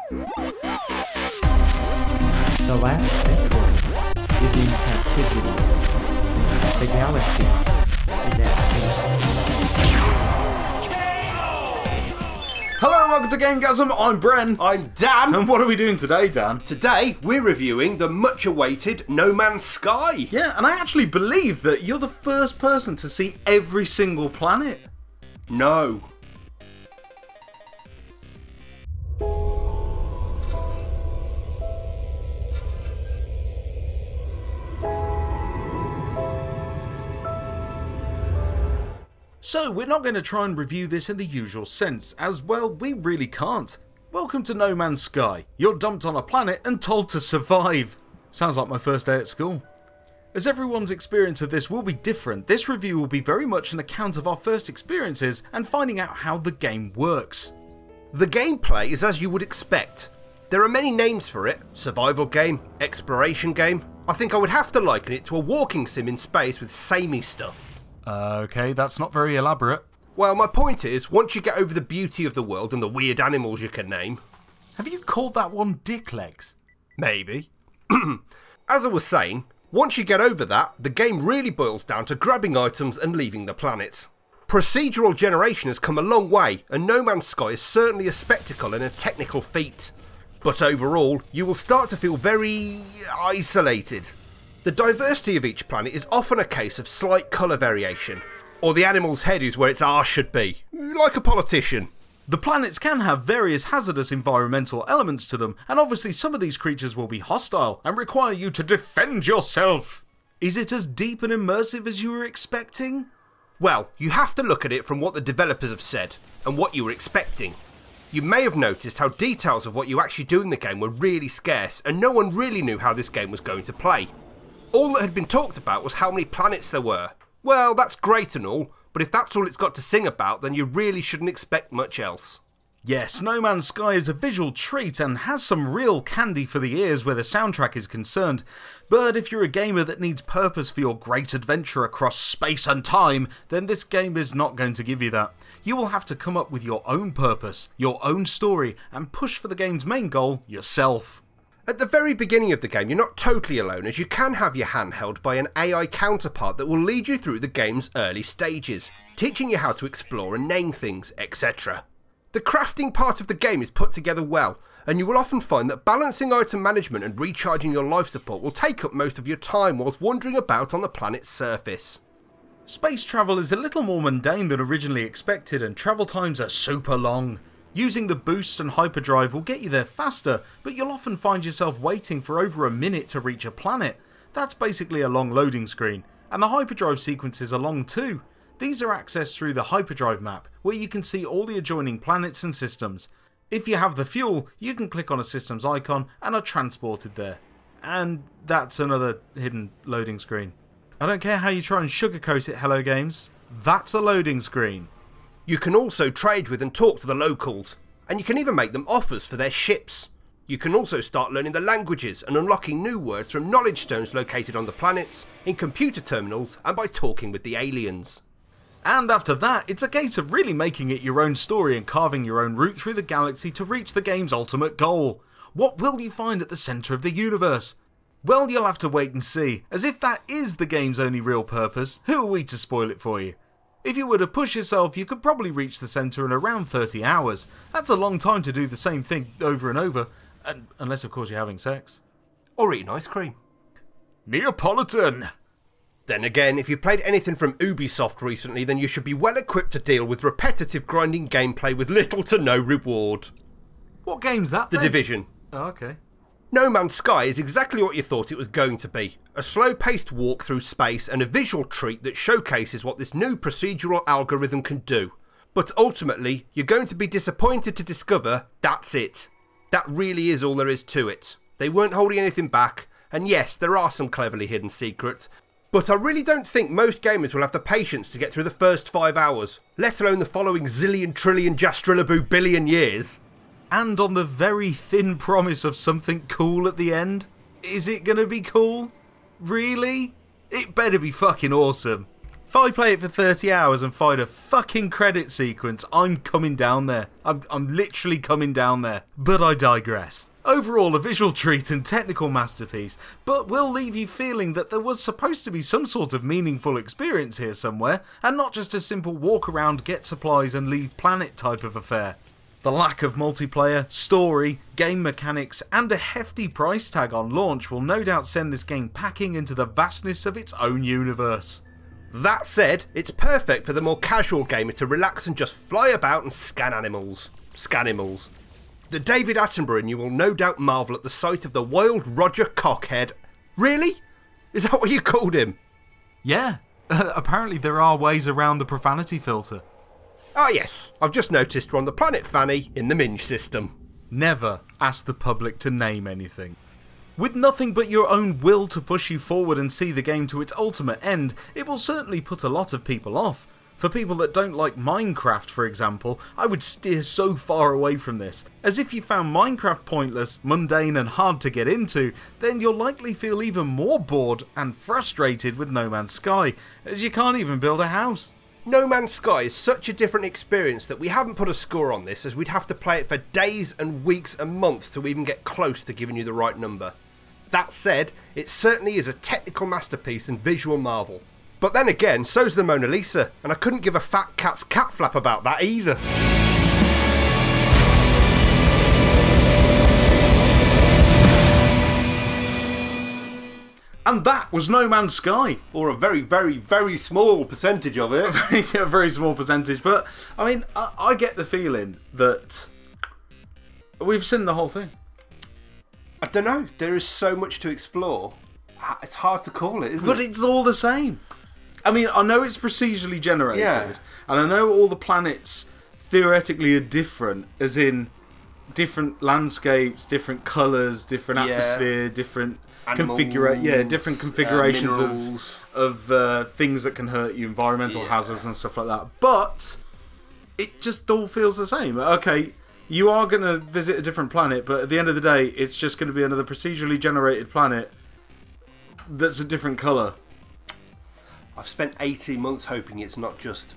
The last network is in captivity. The galaxy is at peace. Hello and welcome to GameGazm, I'm Bren. I'm Dan. And what are we doing today, Dan? Today we're reviewing the much awaited No Man's Sky. Yeah, and I actually believe that you're the first person to see every single planet. No. So we're not going to try and review this in the usual sense, as well we really can't. Welcome to No Man's Sky. You're dumped on a planet and told to survive. Sounds like my first day at school. As everyone's experience of this will be different, this review will be very much an account of our first experiences and finding out how the game works. The gameplay is as you would expect. There are many names for it: survival game, exploration game. I think I would have to liken it to a walking sim in space with samey stuff. Okay, that's not very elaborate. Well, my point is, once you get over the beauty of the world and the weird animals you can name... Have you called that one Dick Legs? Maybe. As I was saying, once you get over that, the game really boils down to grabbing items and leaving the planet. Procedural generation has come a long way, and No Man's Sky is certainly a spectacle and a technical feat. But overall, you will start to feel very isolated. The diversity of each planet is often a case of slight colour variation, or the animal's head is where its arse should be, like a politician. The planets can have various hazardous environmental elements to them, and obviously some of these creatures will be hostile and require you to defend yourself. Is it as deep and immersive as you were expecting? Well, you have to look at it from what the developers have said, and what you were expecting. You may have noticed how details of what you actually do in the game were really scarce, and no one really knew how this game was going to play. All that had been talked about was how many planets there were. Well, that's great and all, but if that's all it's got to sing about, then you really shouldn't expect much else. Yes, No Man's Sky is a visual treat and has some real candy for the ears where the soundtrack is concerned, but if you're a gamer that needs purpose for your great adventure across space and time, then this game is not going to give you that. You will have to come up with your own purpose, your own story, and push for the game's main goal yourself. At the very beginning of the game, you're not totally alone, as you can have your hand held by an AI counterpart that will lead you through the game's early stages, teaching you how to explore and name things, etc. The crafting part of the game is put together well, and you will often find that balancing item management and recharging your life support will take up most of your time whilst wandering about on the planet's surface. Space travel is a little more mundane than originally expected, and travel times are super long. Using the boosts and hyperdrive will get you there faster, but you'll often find yourself waiting for over a minute to reach a planet. That's basically a long loading screen, and the hyperdrive sequences are long too. These are accessed through the hyperdrive map, where you can see all the adjoining planets and systems. If you have the fuel, you can click on a system's icon and are transported there. And that's another hidden loading screen. I don't care how you try and sugarcoat it, Hello Games. That's a loading screen. You can also trade with and talk to the locals, and you can even make them offers for their ships. You can also start learning the languages and unlocking new words from knowledge stones located on the planets, in computer terminals, and by talking with the aliens. And after that, it's a case of really making it your own story and carving your own route through the galaxy to reach the game's ultimate goal. What will you find at the centre of the universe? Well, you'll have to wait and see, as if that is the game's only real purpose, who are we to spoil it for you? If you were to push yourself, you could probably reach the centre in around 30 hours. That's a long time to do the same thing over and over, unless of course you're having sex. Or eating ice cream. Neapolitan! Then again, if you've played anything from Ubisoft recently, then you should be well equipped to deal with repetitive grinding gameplay with little to no reward. What game's that The then? Division. Oh, okay. No Man's Sky is exactly what you thought it was going to be. A slow-paced walk through space and a visual treat that showcases what this new procedural algorithm can do. But ultimately, you're going to be disappointed to discover that's it. That really is all there is to it. They weren't holding anything back, and yes, there are some cleverly hidden secrets, but I really don't think most gamers will have the patience to get through the first 5 hours, let alone the following zillion, trillion, jastrillaboo billion years. And on the very thin promise of something cool at the end. Is it gonna be cool? Really? It better be fucking awesome. If I play it for 30 hours and find a fucking credit sequence, I'm coming down there. I'm literally coming down there. But I digress. Overall, a visual treat and technical masterpiece, but will leave you feeling that there was supposed to be some sort of meaningful experience here somewhere, and not just a simple walk around, get supplies and leave planet type of affair. The lack of multiplayer, story, game mechanics, and a hefty price tag on launch will no doubt send this game packing into the vastness of its own universe. That said, it's perfect for the more casual gamer to relax and just fly about and scan animals. Scanimals. The David Attenborough in you will no doubt marvel at the sight of the wild Roger Cockhead. Really? Is that what you called him? Yeah, apparently there are ways around the profanity filter. Ah yes, I've just noticed we're on the planet Fanny in the Minge system. Never ask the public to name anything. With nothing but your own will to push you forward and see the game to its ultimate end, it will certainly put a lot of people off. For people that don't like Minecraft, for example, I would steer so far away from this, as if you found Minecraft pointless, mundane and hard to get into, then you'll likely feel even more bored and frustrated with No Man's Sky, as you can't even build a house. No Man's Sky is such a different experience that we haven't put a score on this, as we'd have to play it for days and weeks and months to even get close to giving you the right number. That said, it certainly is a technical masterpiece and visual marvel. But then again, so's the Mona Lisa, and I couldn't give a fat cat's cat flap about that either. And that was No Man's Sky. Or a very, very, very small percentage of it. A very small percentage, but I mean, I get the feeling that we've seen the whole thing. I don't know, there is so much to explore. It's hard to call it, isn't it? But it's all the same. I mean, I know it's procedurally generated, Yeah. and I know all the planets theoretically are different, as in different landscapes, different colours, different atmosphere, different different configurations of things that can hurt you, environmental hazards and stuff like that. But it just all feels the same. Okay, you are going to visit a different planet, but at the end of the day, it's just going to be another procedurally generated planet that's a different colour. I've spent 18 months hoping it's not just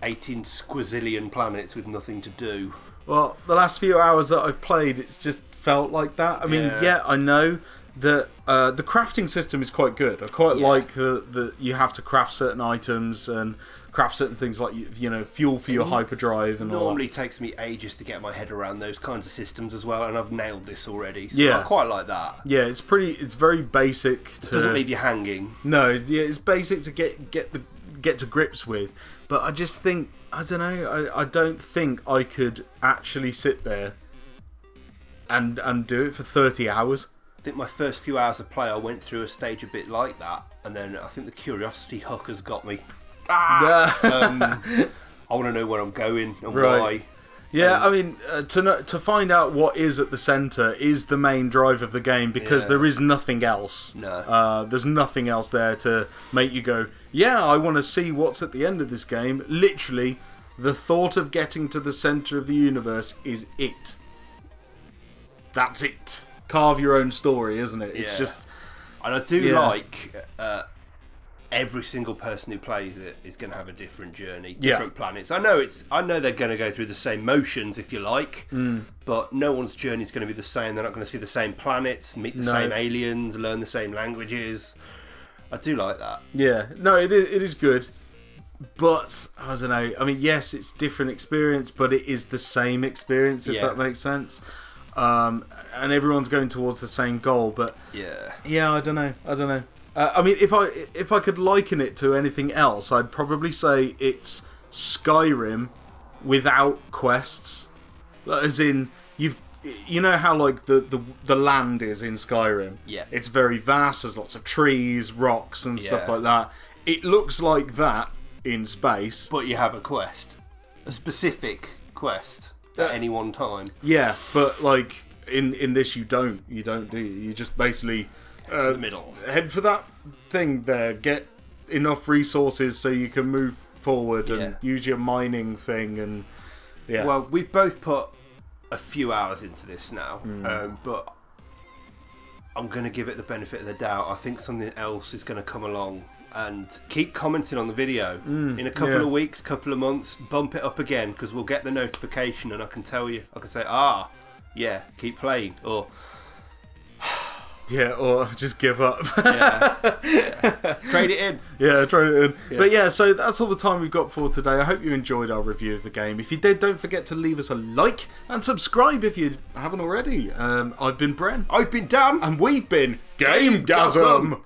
18 squazillion planets with nothing to do. Well, the last few hours that I've played, it's just felt like that. I mean, yeah, I know that the crafting system is quite good. I quite like that you have to craft certain items and craft certain things like, you know, fuel for your hyperdrive and all that. Normally takes me ages to get my head around those kinds of systems as well, and I've nailed this already. So Yeah. I quite like that. Yeah, it's very basic. It doesn't leave you hanging. No, yeah, it's basic to get to grips with. But I just think, I don't know, I don't think I could actually sit there and do it for 30 hours. I think my first few hours of play I went through a stage a bit like that, and then I think the curiosity hook has got me. I want to know where I'm going and why. Yeah, I mean, to find out what is at the centre is the main drive of the game, because there is nothing else. No. There's nothing else there to make you go, yeah, I want to see what's at the end of this game. Literally, the thought of getting to the centre of the universe is it. That's it. Carve your own story, isn't it? It's just... And I do like... every single person who plays it is going to have a different journey, different planets. I know they're going to go through the same motions, if you like, but no one's journey is going to be the same. They're not going to see the same planets, meet the same aliens, learn the same languages. I do like that. Yeah, no, it is good, but I don't know. I mean, yes, it's different experience, but it is the same experience, if that makes sense. And everyone's going towards the same goal, but yeah, I don't know. I mean, if I could liken it to anything else, I'd probably say it's Skyrim without quests. As in, you know how like the land is in Skyrim. Yeah. It's very vast. There's lots of trees, rocks, and stuff like that. It looks like that in space, but you have a quest, a specific quest at any one time. Yeah, but like in this, you don't do you? You just basically. The middle. Head for that thing there. Get enough resources so you can move forward and use your mining thing. And well, we've both put a few hours into this now, but I'm going to give it the benefit of the doubt. I think something else is going to come along and keep commenting on the video. In a couple of weeks, couple of months, bump it up again, because we'll get the notification and I can tell you, I can say, ah, yeah, keep playing, or yeah, or just give up. Trade it in. Yeah, trade it in. Yeah. But yeah, so that's all the time we've got for today. I hope you enjoyed our review of the game. If you did, don't forget to leave us a like and subscribe if you haven't already. I've been Bren. I've been Dan. And we've been GameGazm.